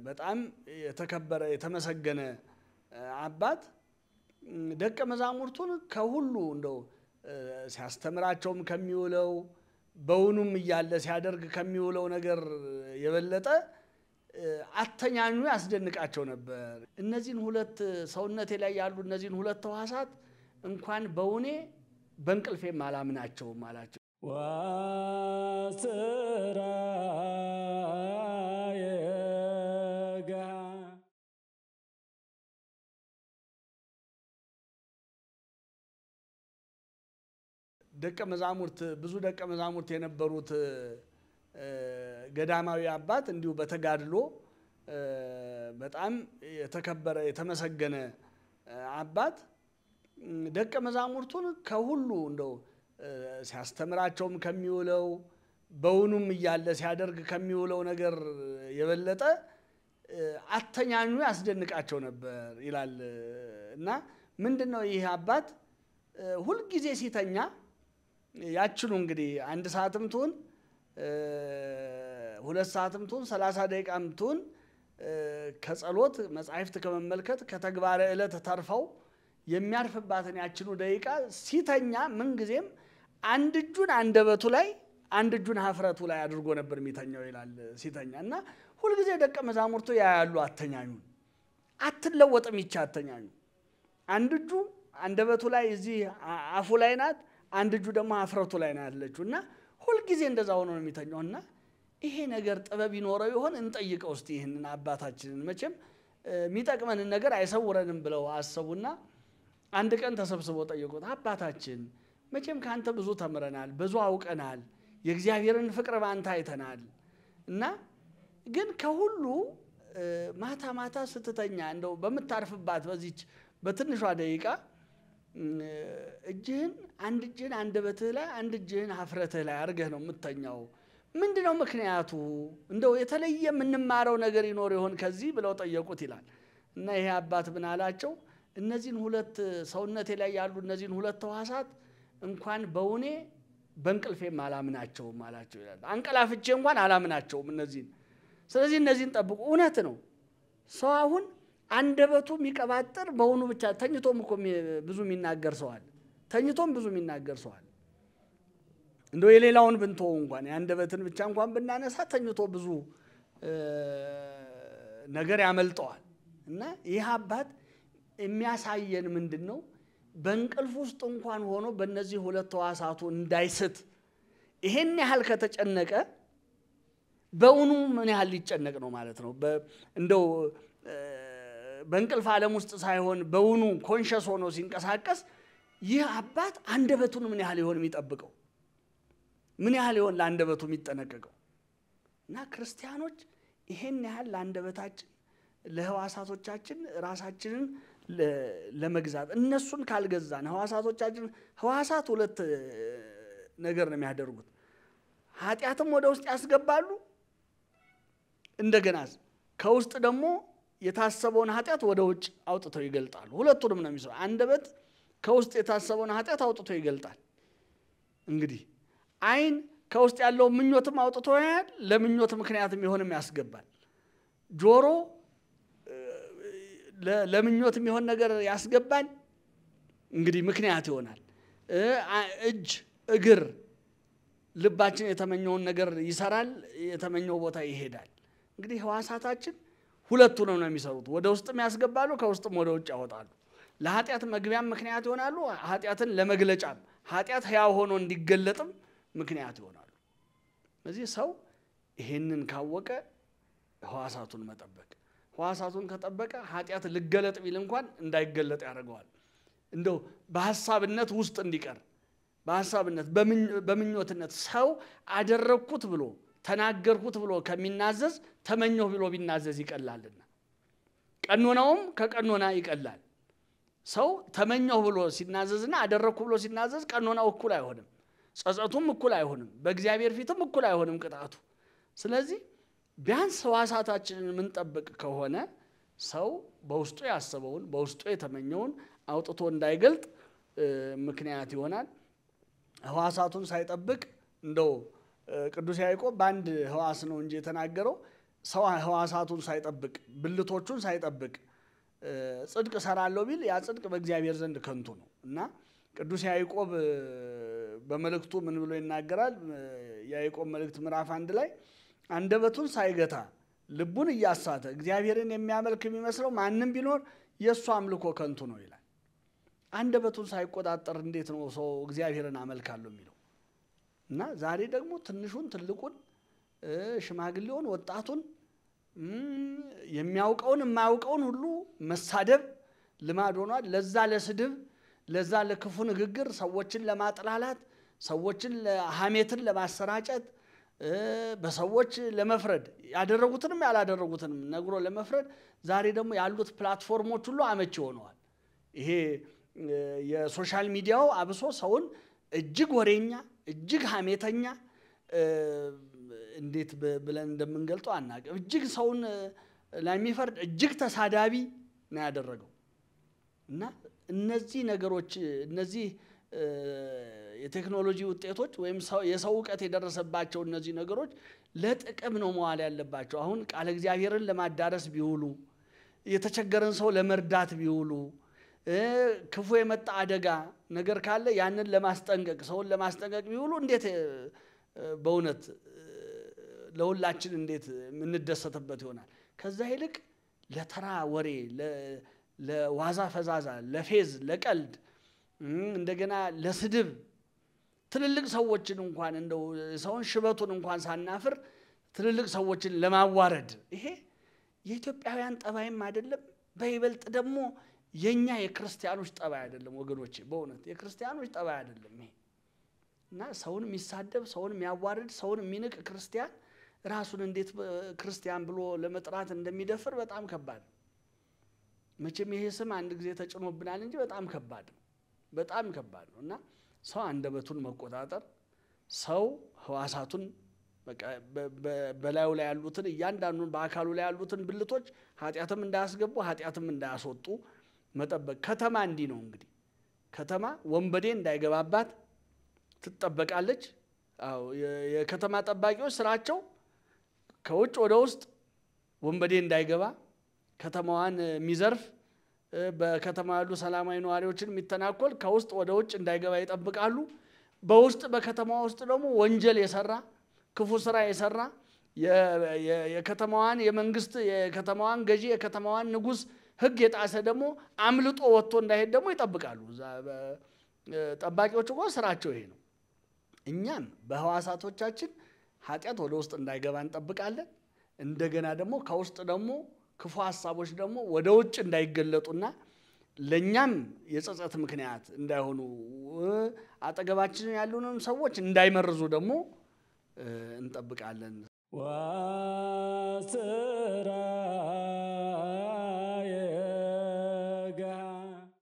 በጣም የተከበረ የተመሰገነ አባት ደቀ መዛሙርቱን ከሁሉ እንደው ሲያስተምራቸውም ከሚውለው በውኑም ይያለ ሲያደርግ ከሚውለው ነገር የበለጠ አተኛኙ ያስደንቃቸው ነበር እነዚህን ሁለት ሰውነቴ ላይ ያሉ እነዚህን ሁለት ተዋሳት እንኳን በውኔ በእንቅልፌ ማላምናቸው ማላቸው ዋስራ ደቀ መዛሙርት ብዙ ደቀ መዛሙርት የነበሩት ገዳማዊ አባት እንዲሁ በተጋድሎ በጣም የተከበረ የተመሰገነ አባት ደቀ መዛሙርቱን ከሁሉ እንደው ሲያስተምራቸውም ከሚውለው በውኑም ይያለ ሲያደርግ ከሚውለው ነገር የበለጠ አተኛኙ ያስደንቃቸው ነበር ይላል እና ምንድነው ይሄ አባት ሁሉ ጊዜ ሲተኛ ያችኑ እንግዲህ አንድ ሰዓትም ትሁን ሁለት ሰዓትም ትሁን 30 ደቂቃም ትሁን ከጸሎት መጻሕፍት ከመመልከት ከተግባረ ዕለት ተርፈው የሚያርፍባትን ያችኑ ደቂቃ ሲተኛ ምን ጊዜም አንድ እጁን አንደበቱ ላይ አንድ እጁን ሀፍረቱ ላይ አድርጎ ነበር የሚተኛው ይላል ሲተኛና ሁሉ ጊዜ ደቀ መዛሙርቱ ያያሉ አተኛኙን አትለወጥም ይቻተኛኙ አንድ እጁ አንደበቱ ላይ እዚህ አፉ ላይ ናት አንድ እጁ ደግሞ ሀፍረቱ ላይ ናት ያለችውና ሁሉ ጊዜ እንደዛ ሆኖ ነው የሚተኛውና ይሄ ነገር ጥበብ ይኖረው ይሆን እንጠይቀው እስቲ ይሄንን አባታችንን መቼም የሚጠቅመንን ነገር አይሰውረንም ብለው አሰቡና አንድ ቀን ተሰብስበው ጠየቁት አባታችን መቼም ካንተ ብዙ ተምረናል ብዙ አውቀናል የእግዚአብሔርን ፍቅር ባንተ አይተናል እና ግን ከሁሉ ማታ ማታ ስትተኛ እንደው በመታርፍባት በዚች በትንሿ ደቂቃ እጅህን አንድ እጅህን አንደበትህ ላይ አንድ እጅህን ሀፍረትህ ላይ አርገህ ነው የምትተኛው ምንድነው ምክንያቱ እንደው የተለየ ምንማረው ነገር ይኖር ይሆን ከዚህ ብለው ጠየቁት ይላል እና ይሄ አባት ምን አላቸው እነዚህን ሁለት ሰውነቴ ላይ ያሉ እነዚህን ሁለት ተዋሳት እንኳን በውኔ በእንቅልፌ ማላምናቸው ማላቸው ይላል አንቀላፍቼ እንኳን አላምናቸውም እነዚህን ስለዚህ እነዚህን ጠብቁ እውነት ነው ሰው አሁን አንደበቱ የሚቀባጥር በውኑ ብቻ ተኝቶም እኮ ብዙ የሚናገር ሰው አለ ተኝቶም ብዙ የሚናገር ሰው አለ እንደው የሌላውን ብንተው እንኳን ያንደበትን ብቻ እንኳን ብናነሳ ተኝቶ ብዙ ነገር ያመልጠዋል እና ይህ አባት የሚያሳየን ምንድነው በእንቅልፍ ውስጥ እንኳን ሆኖ በእነዚህ ሁለት ተዋሳቱ እንዳይስት ይሄን ያህል ከተጨነቀ በውኑ ምን ያህል ሊጨነቅ ነው ማለት ነው እንደው በእንቅልፍ ዓለም ውስጥ ሳይሆን በውኑ ኮንሺየስ ሆኖ ሲንቀሳቀስ ይህ አባት አንደበቱን ምን ያህል ይሆን የሚጠብቀው ምን ያህል ይሆን ለአንደበቱ የሚጠነቀቀው እና ክርስቲያኖች ይሄን ያህል ለአንደበታችን ለህዋሳቶቻችን ራሳችንን ለመግዛት እነሱን ካልገዛን ህዋሳት ሁለት ነገር ነው የሚያደርጉት ኃጢያትም ወደ ውስጥ ያስገባሉ እንደገና ከውስጥ ደግሞ የታሰበውን ኃጢያት ወደ ውጭ አውጥተው ይገልጣሉ ሁለቱንም ነው የሚሰሩ አንደበት ከውስጥ የታሰበውን ኃጢያት አውጥቶ ይገልጣል እንግዲህ አይን ከውስጥ ያለው ምኞትም አውጥቶ ያያል ለምኞት ምክንያትም ይሆንም ያስገባል ጆሮ ለምኞትም ይሆን ነገር ያስገባል እንግዲህ ምክንያት ይሆናል እጅ እግር ልባችን የተመኘውን ነገር ይሰራል የተመኘው ቦታ ይሄዳል እንግዲህ ህዋሳታችን ሁለቱንም ነው የሚሰሩት ወደ ውስጥም ያስገባሉ ከውስጥም ወደ ውጭ ያወጣሉ ለኃጢያት መግቢያም ምክንያት ይሆናሉ ኃጢያትን ለመግለጫም ኃጢያት ሕያው ሆኖ እንዲገለጥም ምክንያት ይሆናሉ ስለዚህ ሰው ይሄንን ካወቀ ህዋሳቱን መጠበቅ ህዋሳቱን ከጠበቀ ኃጢያት ልገለጥ ቢል እንኳን እንዳይገለጥ ያደርገዋል እንደው በሐሳብነት ውስጥ እንዲቀር በሐሳብነት በምኞትነት ሰው አደረኩት ብሎ ተናገርኩት ብሎ ከሚናዘዝ ተመኘው ብሎ ቢናዘዝ ይቀላልና ቀኖናውም ከቀኖና ይቀላል ሰው ተመኘው ብሎ ሲናዘዝና አደረኩ ብሎ ሲናዘዝ ቀኖናው እኩል አይሆንም ጸጸቱም እኩል አይሆንም በእግዚአብሔር ፊትም እኩል አይሆንም ቅጣቱ ስለዚህ ቢያንስ ህዋሳታችንን ምን ጠብቅ ከሆነ ሰው በውስጡ ያሰበውን በውስጡ የተመኘውን አውጥቶ እንዳይገልጥ ምክንያት ይሆናል ህዋሳቱን ሳይጠብቅ እንደው ቅዱስ ያዕቆብ ባንድ ህዋስ ነው እንጂ የተናገረው ሰው ሕዋሳቱን ሳይጠብቅ ብልቶቹን ሳይጠብቅ ጽድቅ ሰራለው ቢል ያ ጽድቅ በእግዚአብሔር ዘንድ ከንቱ ነው እና ቅዱስ ያዕቆብ በመልእክቱ ምን ብሎ ይናገራል? ያዕቆብ መልእክት ምዕራፍ 1 ላይ አንደበቱን ሳይገታ ልቡን እያሳተ እግዚአብሔርን የሚያመልክ የሚመስለው ማንንም ቢኖር የሱ አምልኮ ከንቱ ነው ይላል። አንደበቱን ሳይቆጣጠር እንዴት ነው ሰው እግዚአብሔርን አመልካለሁ የሚለው? እና ዛሬ ደግሞ ትንሹን ትልቁን ሽማግሌውን ወጣቱን የሚያውቀውን የማያውቀውን ሁሉ መሳደብ ልማድ ሆኗል። ለዛ ለስድብ ለዛ ለክፉ ንግግር ሰዎችን ለማጥላላት ሰዎችን ለሐሜትን ለማሰራጨት በሰዎች ለመፍረድ ያደረጉትንም ያላደረጉትንም ነግሮ ለመፍረድ ዛሬ ደግሞ ያሉት ፕላትፎርሞች ሁሉ አመቺ ሆነዋል። ይሄ የሶሻል ሚዲያው አብሶ ሰውን እጅግ ወሬኛ እጅግ ሐሜተኛ እንዴት ብለን እንደምንገልጠው አናውቅም። እጅግ ሰውን ለሚፈርድ እጅግ ተሳዳቢ ነው ያደረገው እና እነዚህ ነገሮች እነዚህ የቴክኖሎጂ ውጤቶች ወይም የሰው ዕውቀት የደረሰባቸው እነዚህ ነገሮች ለጥቅም ነው መዋል ያለባቸው። አሁን ቃል እግዚአብሔርን ለማዳረስ ቢውሉ የተቸገረን ሰው ለመርዳት ቢውሉ ክፉ የመጣ አደጋ ነገር ካለ ያንን ለማስጠንቀቅ ሰውን ለማስጠንቀቅ ቢውሉ እንዴት በእውነት ለሁላችን እንዴት ምንደሰተበት ይሆናል። ከዛ ይልቅ ለተራ ወሬ ለዋዛ ፈዛዛ ለፌዝ ለቀልድ እንደገና ለስድብ ትልልቅ ሰዎችን እንኳን እንደው ሰውን ሽበቱን እንኳን ሳናፍር ትልልቅ ሰዎችን ለማዋረድ ይሄ የኢትዮጵያውያን ጠባይም አይደለም። በይበልጥ ደግሞ የኛ የክርስቲያኖች ጠባይ አይደለም ወገኖቼ፣ በእውነት የክርስቲያኖች ጠባይ አይደለም ይሄ እና ሰውን የሚሳደብ ሰውን የሚያዋርድ ሰውን የሚንቅ ክርስቲያን ራሱን እንዴት ክርስቲያን ብሎ ለመጥራት እንደሚደፍር በጣም ከባድ ነው። መቼም ይሄ ስም አንድ ጊዜ ተጭኖብናል እንጂ በጣም ከባድ ነው፣ በጣም ከባድ ነው እና ሰው አንደበቱን መቆጣጠር ሰው ሕዋሳቱን በላዩ ላይ ያሉትን እያንዳንዱን በአካሉ ላይ ያሉትን ብልቶች ኃጢአትም እንዳያስገቡ ኃጢአትም እንዳያስወጡ መጠበቅ። ከተማ እንዲህ ነው እንግዲህ ከተማ ወንበዴ እንዳይገባባት ትጠበቃለች። አዎ የከተማ ጠባቂዎች ስራቸው ከውጭ ወደ ውስጥ ወንበዴ እንዳይገባ ከተማዋን የሚዘርፍ በከተማ ያሉ ሰላማዊ ነዋሪዎችን የሚተናኮል ከውስጥ ወደ ውጭ እንዳይገባ ይጠብቃሉ። በውስጥ በከተማ ውስጥ ደግሞ ወንጀል የሰራ ክፉ ስራ የሰራ የከተማዋን የመንግስት የከተማዋን ገዢ የከተማዋን ንጉስ ህግ የጣሰ ደግሞ አምልጦ ወጥቶ እንዳይሄድ ደግሞ ይጠብቃሉ። ጠባቂዎቹ እኮ ስራቸው ይሄ ነው። እኛም በሕዋሳቶቻችን ኃጢአት ወደ ውስጥ እንዳይገባ እንጠብቃለን። እንደገና ደግሞ ከውስጥ ደግሞ ክፉ ሐሳቦች ደግሞ ወደ ውጭ እንዳይገለጡና ለኛም የጸጸት ምክንያት እንዳይሆኑ አጠገባችን ያሉንም ሰዎች እንዳይመርዙ ደግሞ እንጠብቃለን።